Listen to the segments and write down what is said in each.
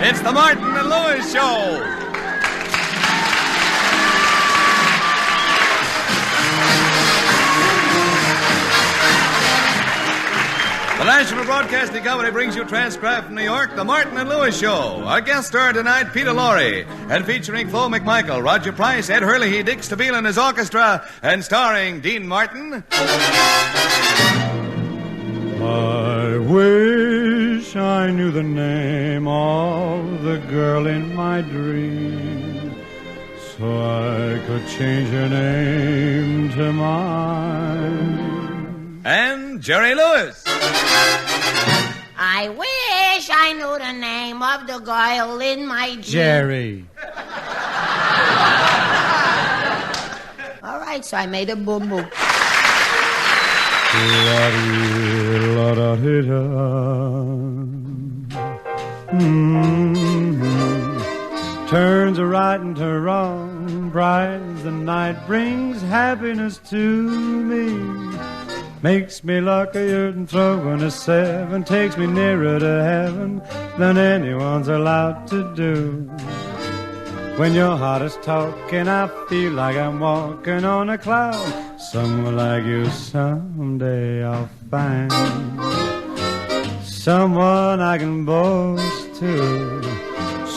It's the Martin and Lewis Show. The National Broadcasting Company brings you transcribed from New York, the Martin and Lewis Show. Our guest star tonight, Peter Lorrie, and featuring Flo McMichael, Roger Price, Ed Hurley, Dick Stabile and his orchestra, and starring Dean Martin. I wish I knew the name of the girl in my dream, so I could change her name to mine. And Jerry Lewis. I wish I knew the name of the girl in my dream. Jerry. All right, so I made a boom-boom. Turns a right into wrong, bright as the night, brings happiness to me. Makes me luckier than throwing a 7, takes me nearer to heaven than anyone's allowed to do. When your heart is talking, I feel like I'm walking on a cloud. Someone like you someday I'll find. Someone I can boast to.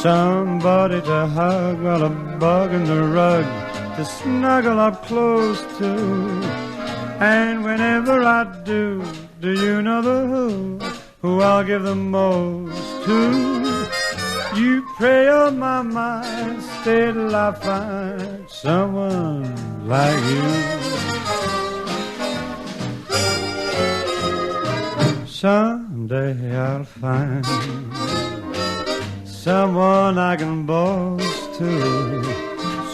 Somebody to hug while a bug in the rug to snuggle up close to. And whenever I do you know the who I'll give the most to? You pray on my mind, stay till I find someone like you. Someday I'll find someone I can boast to.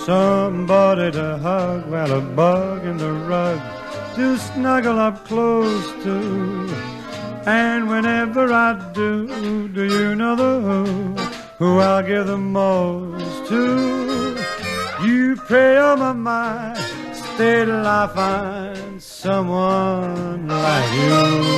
Somebody to hug while a bug in the rug to snuggle up close to. And whenever I do you know the who I'll give the most to? You pray on my mind, stay till I find someone like you.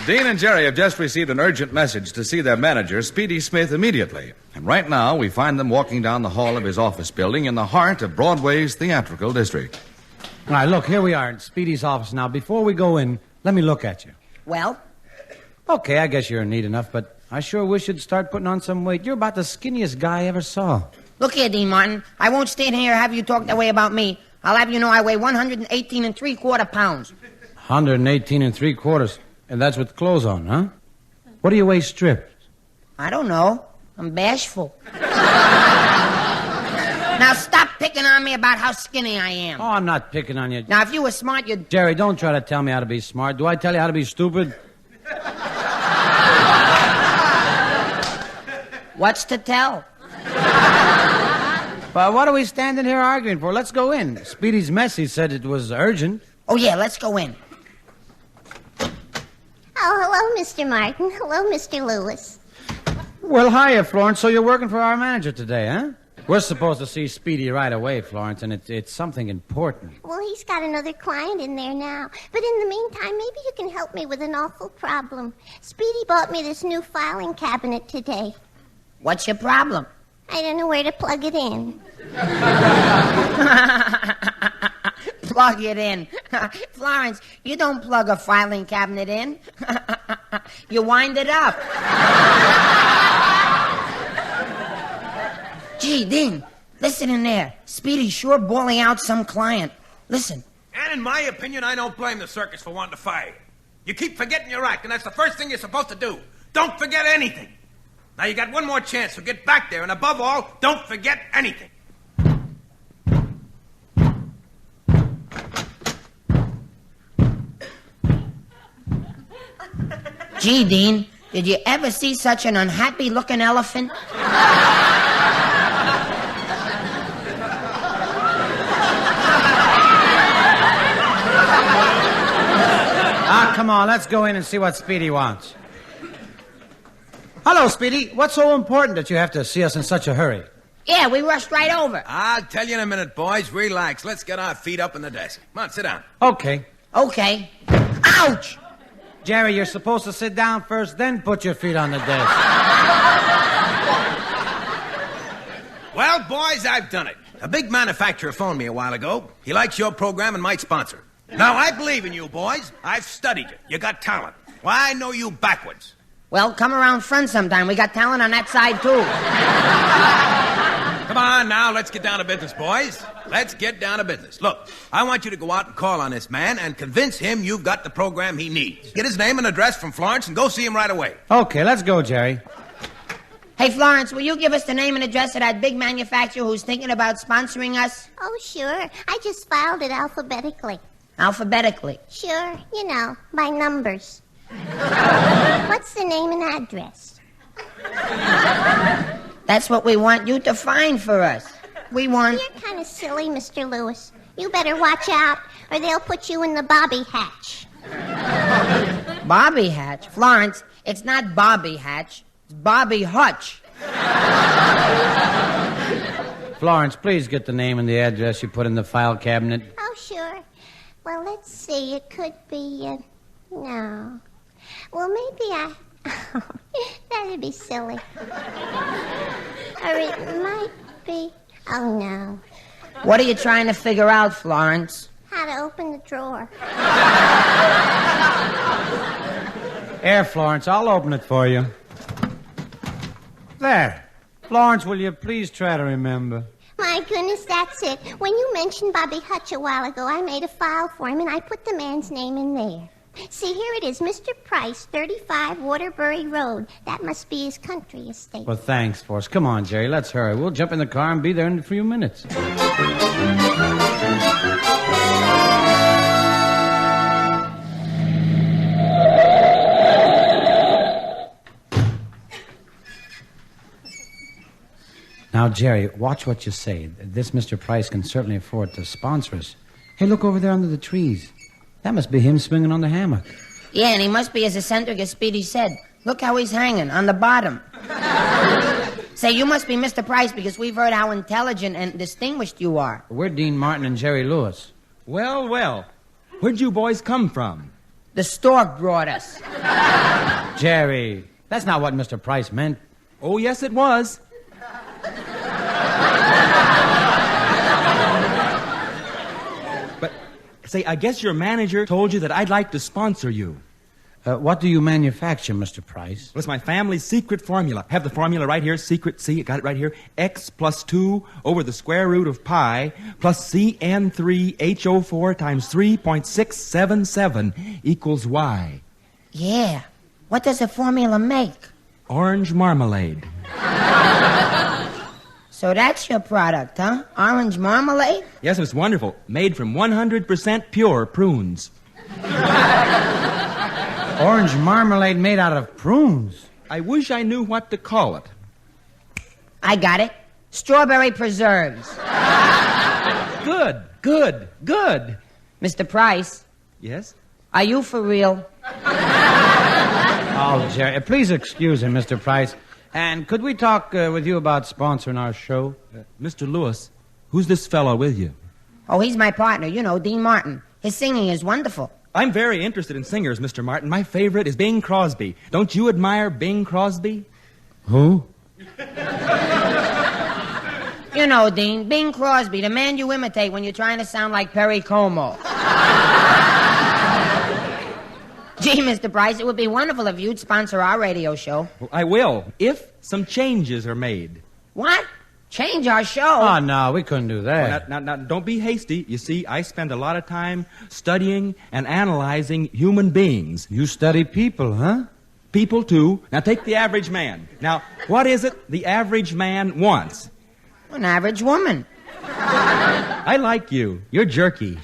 Dean and Jerry have just received an urgent message to see their manager, Speedy Smith, immediately. And right now, we find them walking down the hall of his office building in the heart of Broadway's theatrical district. All right, look, here we are at Speedy's office now. Before we go in, let me look at you. Well? Okay, I guess you're neat enough, but I sure wish you'd start putting on some weight. You're about the skinniest guy I ever saw. Look here, Dean Martin. I won't stand here and have you talk that way about me. I'll have you know I weigh 118 3/4 pounds. 118 3/4. And that's with clothes on, huh? What do you weigh stripped? I don't know. I'm bashful. Now stop picking on me about how skinny I am. Oh, I'm not picking on you. Now, if you were smart, you'd... Jerry, don't try to tell me how to be smart. Do I tell you how to be stupid? What's to tell? But what are we standing here arguing for? Let's go in. Speedy's message said it was urgent. Oh, yeah, let's go in. Oh, hello, Mr. Martin. Hello, Mr. Lewis. Well, hiya, Florence. So you're working for our manager today, huh? We're supposed to see Speedy right away, Florence, and it's something important. Well, he's got another client in there now. But in the meantime, maybe you can help me with an awful problem. Speedy bought me this new filing cabinet today. What's your problem? I don't know where to plug it in. Plug it in. Florence, you don't plug a filing cabinet in. You wind it up. Gee, Dean, listen in there. Speedy's sure bawling out some client. Listen. And in my opinion, I don't blame the circus for wanting to fire you. You keep forgetting your act, and that's the first thing you're supposed to do. Don't forget anything. Now, you got one more chance, so get back there, and above all, don't forget anything. Gee, Dean, did you ever see such an unhappy-looking elephant? Ah, come on, let's go in and see what Speedy wants. Hello, Speedy. What's so important that you have to see us in such a hurry? Yeah, we rushed right over. I'll tell you in a minute, boys. Relax. Let's get our feet up in the desk. Come on, sit down. Okay. Okay. Ouch! Jerry, you're supposed to sit down first, then put your feet on the desk. Well, boys, I've done it. A big manufacturer phoned me a while ago. He likes your program and might sponsor. Now, I believe in you, boys. I've studied you. You got talent. Why, I know you backwards. Well, come around front sometime. We got talent on that side, too. Come on now, let's get down to business, boys. Let's get down to business. Look, I want you to go out and call on this man and convince him you've got the program he needs. Get his name and address from Florence and go see him right away. Okay, let's go, Jerry. Hey, Florence, will you give us the name and address of that big manufacturer who's thinking about sponsoring us? Oh, sure. I just filed it alphabetically. Alphabetically. Sure, you know, by numbers. What's the name and address? That's what we want you to find for us. We want... You're kind of silly, Mr. Lewis. You better watch out, or they'll put you in the Bobby Hatch. Bobby Hatch? Florence, it's not Bobby Hatch. It's Bobby Hutch. Florence, please get the name and the address you put in the file cabinet. Oh, sure. Well, let's see. It could be, no. Well, maybe that'd be silly. Or it might be... Oh, no. What are you trying to figure out, Florence? How to open the drawer. Here, Florence, I'll open it for you. There. Florence, will you please try to remember? My goodness, that's it. When you mentioned Bobby Hutch a while ago, I made a file for him, and I put the man's name in there. See, here it is, Mr. Price, 35 Waterbury Road. That must be his country estate. Well, thanks, Force. Come on, Jerry, let's hurry. We'll jump in the car and be there in a few minutes. Now, Jerry, watch what you say. This Mr. Price can certainly afford to sponsor us. Hey, look over there under the trees. That must be him swinging on the hammock. Yeah, and he must be as eccentric as Speedy said. Look how he's hanging, on the bottom. Say, you must be Mr. Price because we've heard how intelligent and distinguished you are. We're Dean Martin and Jerry Lewis. Well, well. Where'd you boys come from? The stork brought us. Jerry, that's not what Mr. Price meant. Oh, yes, it was. But, say, I guess your manager told you that I'd like to sponsor you. What do you manufacture, Mr. Price? Well, it's my family's secret formula. I have the formula right here, secret, see, got it right here. X plus 2 over the square root of pi plus CN3HO4 times 3.677 equals Y. Yeah. What does the formula make? Orange marmalade. So that's your product, huh? Orange marmalade? Yes, it's wonderful. Made from 100% pure prunes. Orange marmalade made out of prunes. I wish I knew what to call it. I got it. Strawberry preserves. Good, good, good. Mr. Price, Yes? are you for real? Oh, Jerry, please excuse him, Mr. Price. And could we talk with you about sponsoring our show? Mr. Lewis, who's this fellow with you? Oh, he's my partner, you know, Dean Martin. His singing is wonderful. I'm very interested in singers, Mr. Martin. My favorite is Bing Crosby. Don't you admire Bing Crosby? Who? You know, Dean, Bing Crosby, the man you imitate when you're trying to sound like Perry Como. Gee, Mr. Price, it would be wonderful if you'd sponsor our radio show. Well, I will, if some changes are made. What? Change our show? Oh, no, we couldn't do that. Now, don't be hasty. You see, I spend a lot of time studying and analyzing human beings. You study people, huh? People, too. Now, take the average man. Now, what is it the average man wants? An average woman. I like you. You're jerky.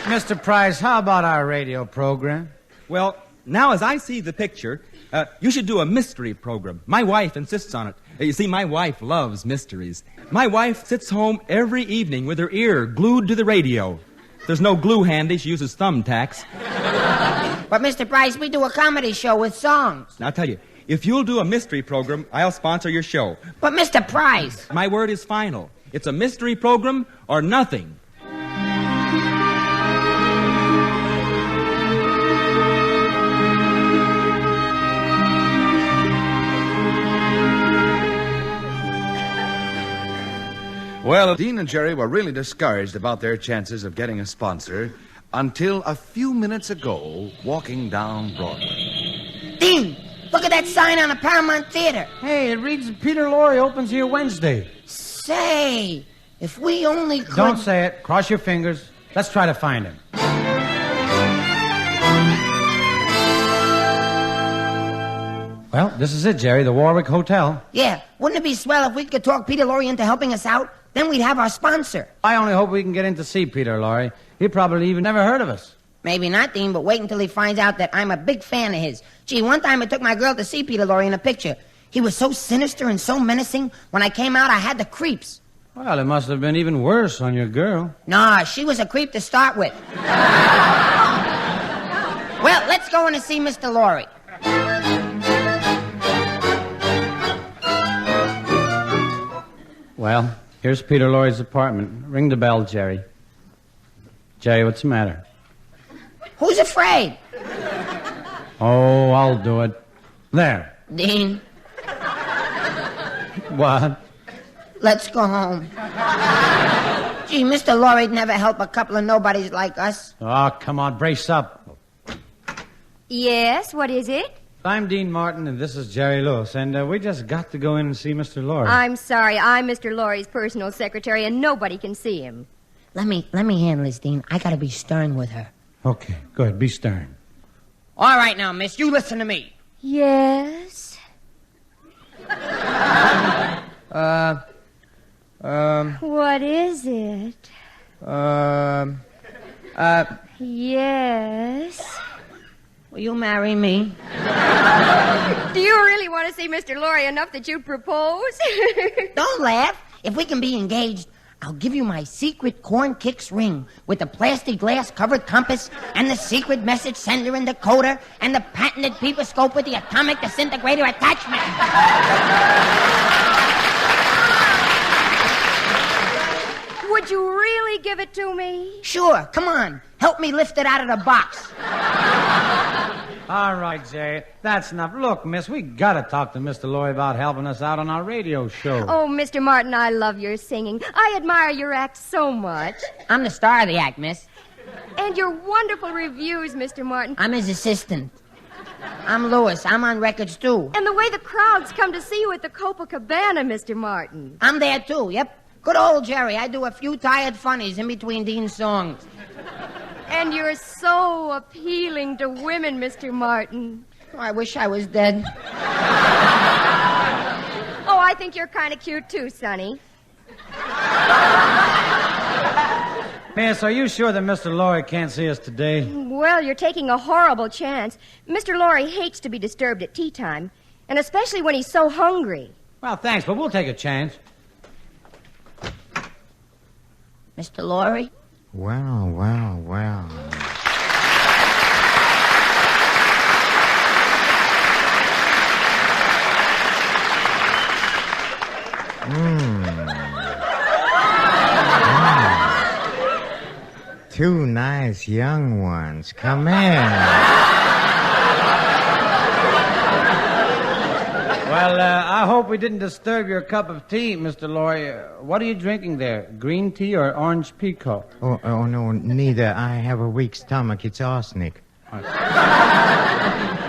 Mr. Price, how about our radio program? Well, now as I see the picture, you should do a mystery program. My wife insists on it. You see, my wife loves mysteries. My wife sits home every evening with her ear glued to the radio. There's no glue handy. She uses thumbtacks. But, Mr. Price, we do a comedy show with songs. Now, I'll tell you, If you'll do a mystery program, I'll sponsor your show. But Mr. Price. My word is final. It's a mystery program or nothing. Well, Dean and Jerry were really discouraged about their chances of getting a sponsor until a few minutes ago, walking down Broadway. Dean, look at that sign on the Paramount Theater. Hey, it reads Peter Lorrie opens here Wednesday. Say, if we only could... Don't say it. Cross your fingers. Let's try to find him. Well, this is it, Jerry, the Warwick Hotel. Yeah, wouldn't it be swell if we could talk Peter Lorrie into helping us out? Then we'd have our sponsor. I only hope we can get in to see Peter Lorrie. He probably even never heard of us. Maybe not, Dean, but wait until he finds out that I'm a big fan of his. Gee, one time I took my girl to see Peter Lorrie in a picture. He was so sinister and so menacing, when I came out, I had the creeps. Well, it must have been even worse on your girl. Nah, she was a creep to start with. Well, let's go in and see Mr. Lorrie. Well, here's Peter Lorrie's apartment. Ring the bell, Jerry. Jerry, what's the matter? Who's afraid? Oh, I'll do it. There. Dean, What? let's go home. Gee, Mr. Lorrie'd never help a couple of nobodies like us. Oh, come on, brace up. Yes, what is it? I'm Dean Martin, and this is Jerry Lewis, and we just got to go in and see Mr. Lorrie. I'm sorry, I'm Mr. Lorrie's personal secretary, and nobody can see him. Let me handle this, Dean. I gotta be stern with her. Okay, good. Be stern. All right now, miss, you listen to me. Yes? What is it? Yes? Will you marry me? Do you really want to see Mr. Lorrie enough that you'd propose? Don't laugh. If we can be engaged, I'll give you my secret corn kicks ring with the plastic glass covered compass and the secret message sender and decoder and the patented peeperscope with the atomic disintegrator attachment. Would you really give it to me? Sure, come on. Help me lift it out of the box. All right, Jerry. That's enough. Look, miss, we got to talk to Mr. Lorrie about helping us out on our radio show. Oh, Mr. Martin, I love your singing. I admire your act so much. I'm the star of the act, miss. And your wonderful reviews, Mr. Martin. I'm his assistant. I'm Lewis. I'm on records, too. And the way the crowds come to see you at the Copacabana, Mr. Martin. I'm there, too, yep. Good old Jerry. I do a few tired funnies in between Dean's songs. And you're so appealing to women, Mr. Martin. Oh, I wish I was dead. Oh, I think you're kind of cute, too, Sonny. Miss, are you sure that Mr. Lorrie can't see us today? Well, you're taking a horrible chance. Mr. Lorrie hates to be disturbed at tea time, and especially when he's so hungry. Well, thanks, but we'll take a chance. Mr. Lorrie? Well, well, well. Two nice young ones. Come in. Well, I hope we didn't disturb your cup of tea, Mr. Lorrie. What are you drinking there? Green tea or orange pekoe? Oh, no, neither. I have a weak stomach. It's arsenic.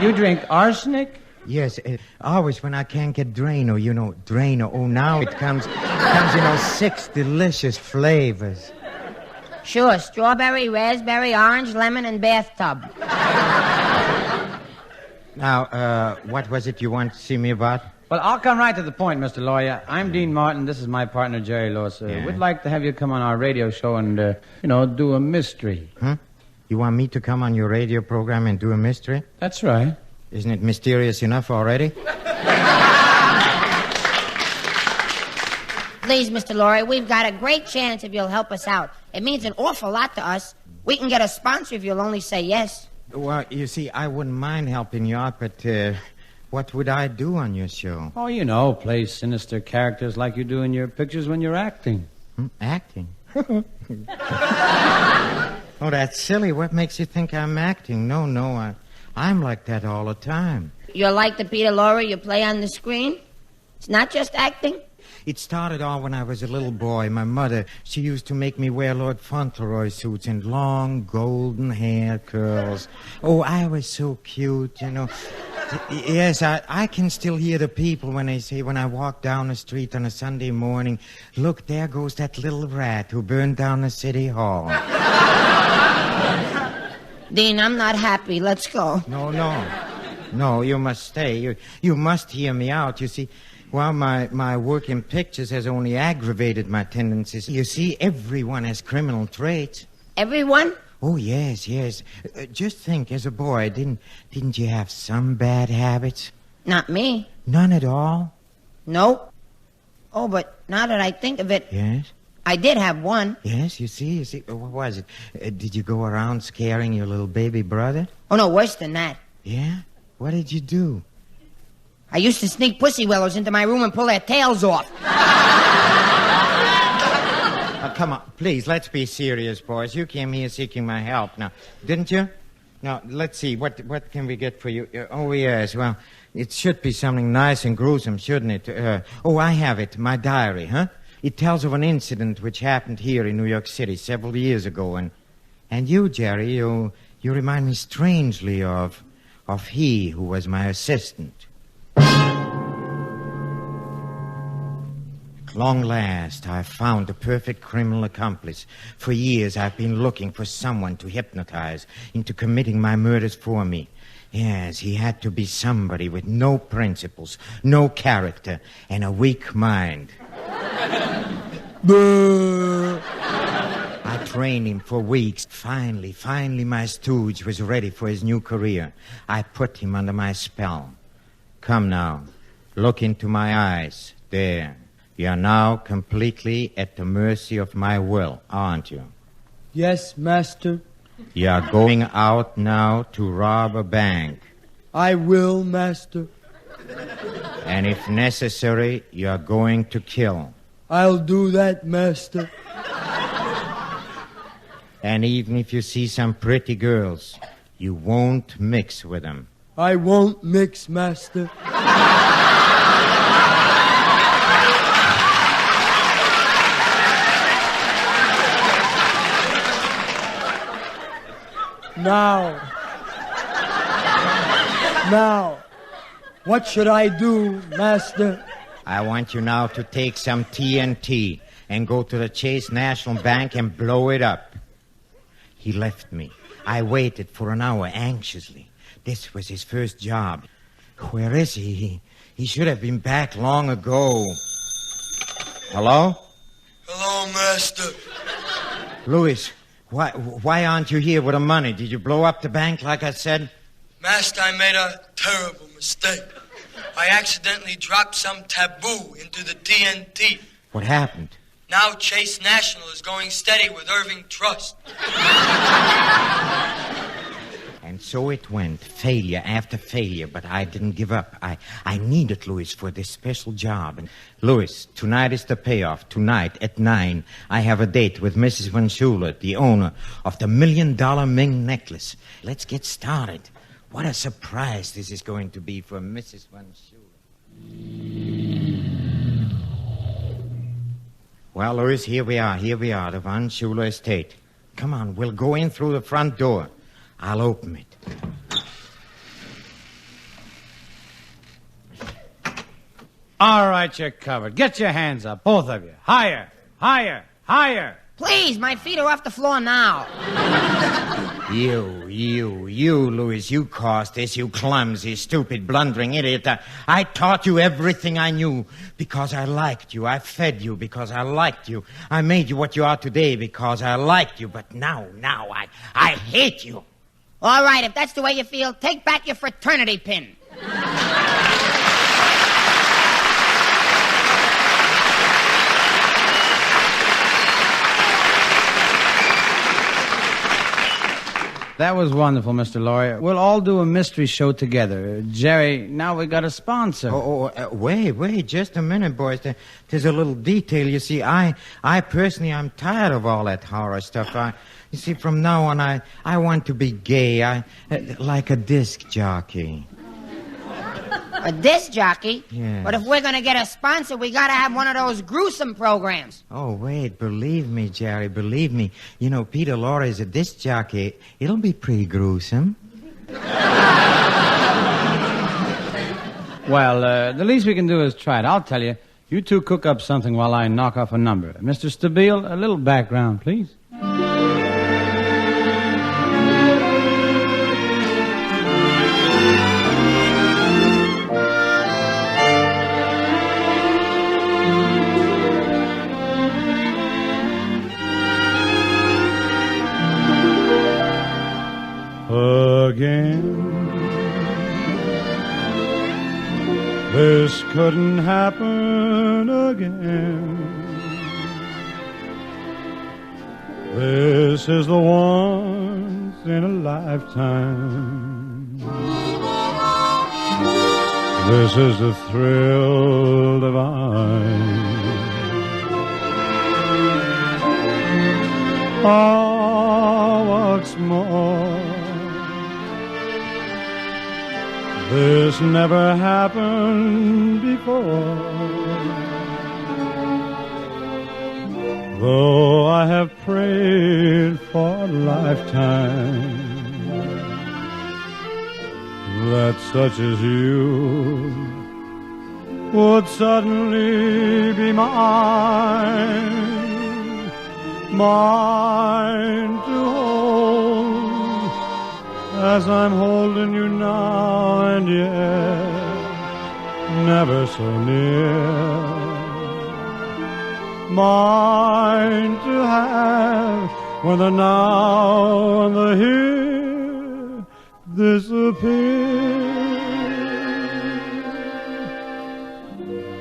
You drink arsenic? Yes, always when I can't get Drano, Drano. Oh, now it comes, 6 delicious flavors. Sure, strawberry, raspberry, orange, lemon, and bathtub. Now, what was it you want to see me about? Well, I'll come right to the point, Mr. Lawyer. I'm Dean Martin. This is my partner, Jerry Lewis. Yeah. We'd like to have you come on our radio show and, do a mystery. Huh? You want me to come on your radio program and do a mystery? That's right. Isn't it mysterious enough already? Please, Mr. Lorrie, we've got a great chance if you'll help us out. It means an awful lot to us. We can get a sponsor if you'll only say yes. Well, you see, I wouldn't mind helping you out, but What would I do on your show? Oh, you know, play sinister characters like you do in your pictures when you're acting. Acting? Oh, that's silly. What makes you think I'm acting? No, I'm like that all the time. You're like the Peter Lorrie you play on the screen? It's not just acting? It started all when I was a little boy. My mother, she used to make me wear Lord Fauntleroy suits and long golden hair curls. Oh, I was so cute, you know. Yes, I can still hear the people when they say, when I walk down the street on a Sunday morning, look, there goes that little rat who burned down the city hall. Dean, I'm not happy. Let's go. No, you must stay. You must hear me out. You see, well, my work in pictures has only aggravated my tendencies. You see, everyone has criminal traits. Everyone? Oh, yes. Just think, as a boy, didn't you have some bad habits? Not me. None at all? Nope. Oh, but now that I think of it... Yes? I did have one. Yes, you see. What was it? Did you go around scaring your little baby brother? Oh, no, worse than that. Yeah? What did you do? I used to sneak pussy willows into my room and pull their tails off. Come on, please, let's be serious, boys. You came here seeking my help now, didn't you? Now, let's see, what can we get for you? Oh, yes, well, it should be something nice and gruesome, shouldn't it? I have it, my diary, huh? It tells of an incident which happened here in New York City several years ago, and you, Jerry, you remind me strangely of he who was my assistant. At long last, I've found the perfect criminal accomplice. For years, I've been looking for someone to hypnotize into committing my murders for me. Yes, he had to be somebody with no principles, no character, and a weak mind. I trained him for weeks. Finally, my stooge was ready for his new career. I put him under my spell. Come now, look into my eyes. There. You are now completely at the mercy of my will, aren't you? Yes, master. You are going out now to rob a bank. I will, master. And if necessary, you are going to kill. I'll do that, master. And even if you see some pretty girls, you won't mix with them. I won't mix, master. Now, what should I do, master? I want you now to take some TNT and go to the Chase National Bank and blow it up. He left me. I waited for an hour anxiously. This was his first job. Where is he? He should have been back long ago. Hello? Hello, master. Louis, why aren't you here with the money? Did you blow up the bank like I said? Master, I made a terrible mistake. I accidentally dropped some taboo into the TNT. What happened? Now Chase National is going steady with Irving Trust. And so it went, failure after failure, but I didn't give up. I needed Louis for this special job. And Louis, tonight is the payoff. Tonight at 9, I have a date with Mrs. Van Schuler, the owner of the $1 million Ming necklace. Let's get started. What a surprise this is going to be for Mrs. Van Schuler. Well, Louis, here we are, the Van Schuler estate. Come on, we'll go in through the front door. I'll open it. All right, you're covered. Get your hands up, both of you. Higher, higher, higher. Please, my feet are off the floor now. You, Louis, you caused this, you clumsy, stupid, blundering idiot. I taught you everything I knew because I liked you. I fed you because I liked you. I made you what you are today because I liked you. But now, I hate you. All right, if that's the way you feel, take back your fraternity pin. That was wonderful, Mr. Lorrie. We'll all do a mystery show together. Jerry, now we got a sponsor. Wait, just a minute, boys. There's a little detail. You see, I personally, I'm tired of all that horror stuff. You see, from now on, I want to be gay. Like a disc jockey. A disc jockey? Yes. But if we're going to get a sponsor, we got to have one of those gruesome programs. Oh, wait, believe me, Jerry, believe me. You know, Peter Lorrie is a disc jockey. It'll be pretty gruesome. Well, the least we can do is try it. I'll tell you. You two cook up something while I knock off a number. Mr. Stabile, a little background, please. Again, this couldn't happen again. This is the once in a lifetime. This is the thrill divine. Oh, what's more, this never happened before. Though I have prayed for a lifetime that such as you would suddenly be mine, mine to hold as I'm holding you now, and yet never so near. Mine to have when the now and the here disappear.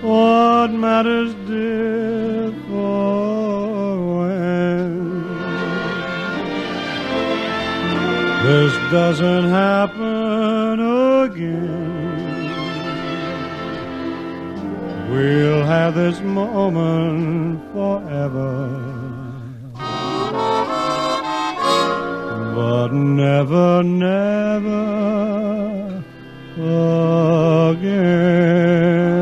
What matters, dear, for when this doesn't happen again? We'll have this moment forever, but never, never again.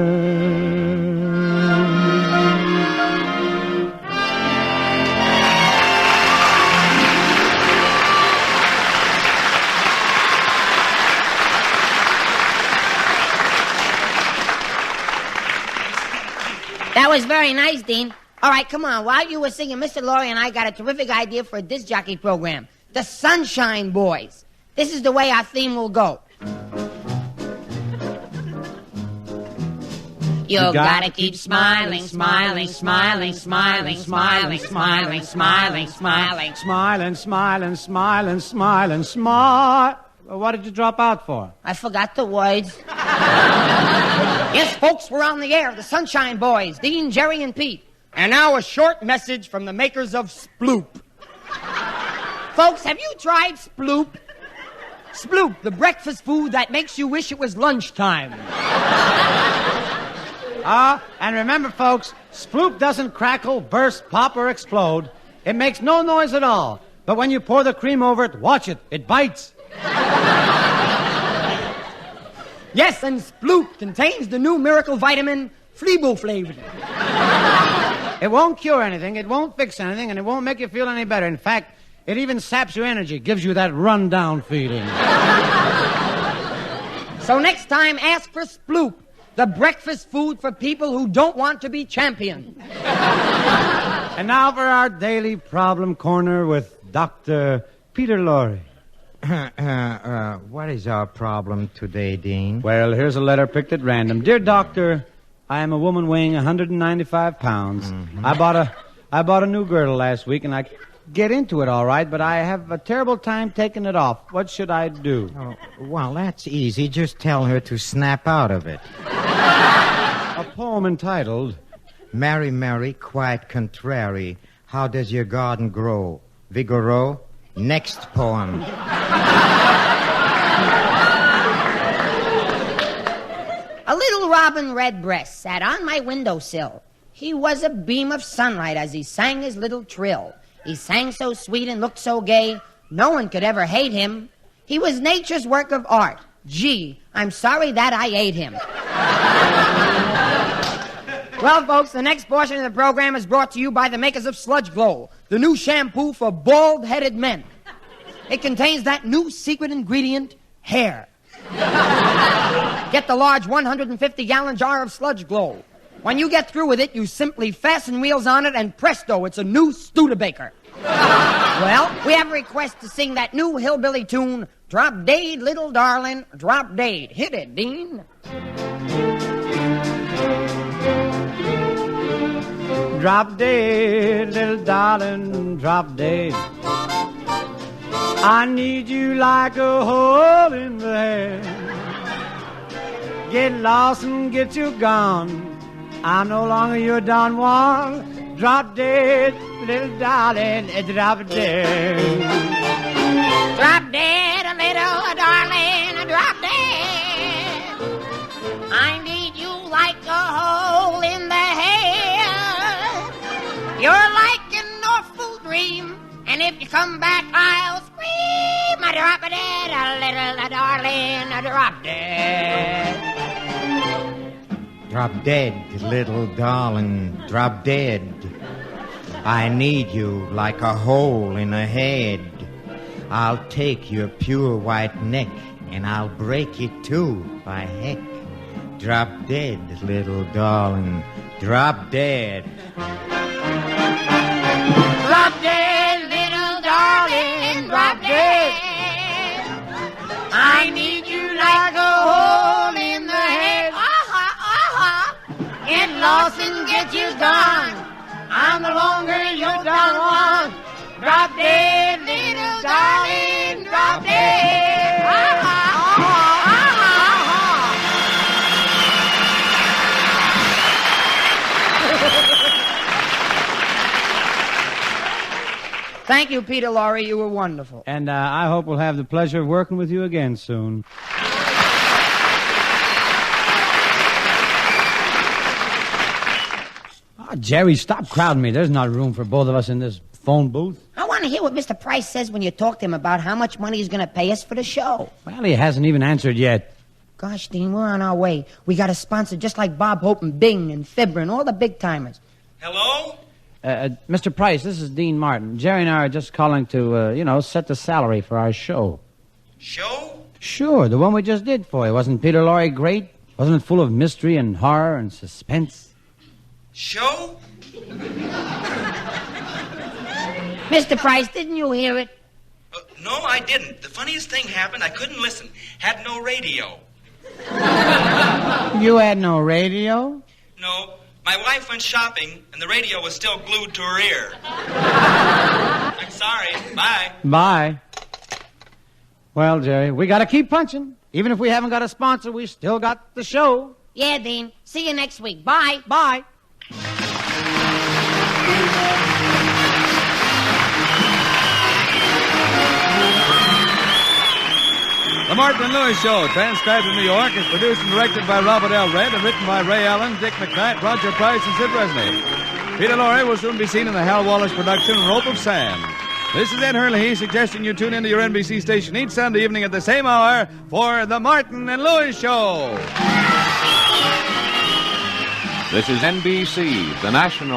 That was very nice, Dean. All right, come on. While you were singing, Mr. Lorrie and I got a terrific idea for a disc jockey program. The Sunshine Boys. This is the way our theme will go. You gotta keep smiling, smiling, smiling, smiling, smiling, smiling, smiling, smiling. Smiling, smiling, smiling, smiling, smile. What did you drop out for? I forgot the words. Yes, folks, we're on the air. The Sunshine Boys, Dean, Jerry, and Pete. And now a short message from the makers of Sploop. Folks, have you tried Sploop? Sploop, the breakfast food that makes you wish it was lunchtime. And remember, folks, Sploop doesn't crackle, burst, pop, or explode. It makes no noise at all. But when you pour the cream over it, watch it. It bites. Yes, and Sploop contains the new miracle vitamin, Fleaboflavin. It won't cure anything, it won't fix anything, and it won't make you feel any better. In fact, it even saps your energy, gives you that run-down feeling. So next time, ask for Sploop, the breakfast food for people who don't want to be champion. And now for our daily problem corner with Dr. Peter Lorrie. What is our problem today, Dean? Well, here's a letter picked at random. Dear Doctor, I am a woman weighing 195 pounds. Mm-hmm. I bought a new girdle last week, and I get into it all right, but I have a terrible time taking it off. What should I do? Oh, well, that's easy. Just tell her to snap out of it. A poem entitled, Mary, Mary, quite contrary, how does your garden grow? Vigorous? Next poem. A little robin redbreast sat on my windowsill. He was a beam of sunlight as he sang his little trill. He sang so sweet and looked so gay, no one could ever hate him. He was nature's work of art. Gee, I'm sorry that I ate him. Well, folks, the next portion of the program is brought to you by the makers of Sludge Glow, the new shampoo for bald-headed men. It contains that new secret ingredient, hair. Get the large 150-gallon jar of Sludge Glow. When you get through with it, you simply fasten wheels on it, and presto, it's a new Studebaker. Well, we have a request to sing that new hillbilly tune, Drop Dead, Little Darling, Drop Dead. Hit it, Dean. Drop dead, little darling, drop dead. I need you like a hole in the head. Get lost and get you gone. I'm no longer your Don Juan. Drop dead, little darling, drop dead. Drop dead, little darling, drop dead. I need you like a hole in the head. You're like an awful dream, and if you come back, I'll scream. I drop dead, little darling, drop dead. Drop dead, little darling, drop dead. I need you like a hole in a head. I'll take your pure white neck and I'll break it too, by heck. Drop dead, little darling, drop dead. Drop dead, little darling, drop dead. I need you like a hole in the head. Get lost and get you gone. I'm no longer your Don Juan. Drop dead, little darling, drop dead. Thank you, Peter Lorrie. You were wonderful. And I hope we'll have the pleasure of working with you again soon. Jerry, stop crowding me. There's not room for both of us in this phone booth. I want to hear what Mr. Price says when you talk to him about how much money he's going to pay us for the show. Well, he hasn't even answered yet. Gosh, Dean, we're on our way. We got a sponsor just like Bob Hope and Bing and Fibber and all the big timers. Hello? Mr. Price, this is Dean Martin. Jerry and I are just calling to, set the salary for our show. Show? Sure, the one we just did for you. Wasn't Peter Lorrie great? Wasn't it full of mystery and horror and suspense? Show? Mr. Price, didn't you hear it? No, I didn't. The funniest thing happened. I couldn't listen. Had no radio. You had no radio? No. My wife went shopping, and the radio was still glued to her ear. I'm sorry. Bye. Bye. Well, Jerry, we got to keep punching. Even if we haven't got a sponsor, we still got the show. Yeah, Dean. See you next week. Bye. Bye. The Martin and Lewis Show, transcribed in New York, is produced and directed by Robert L. Red and written by Ray Allen, Dick McKnight, Roger Price, and Sid Resney. Peter Lorrie will soon be seen in the Hal Wallace production, Rope of Sand. This is Ed Hurley suggesting you tune into your NBC station each Sunday evening at the same hour for The Martin and Lewis Show. This is NBC, the national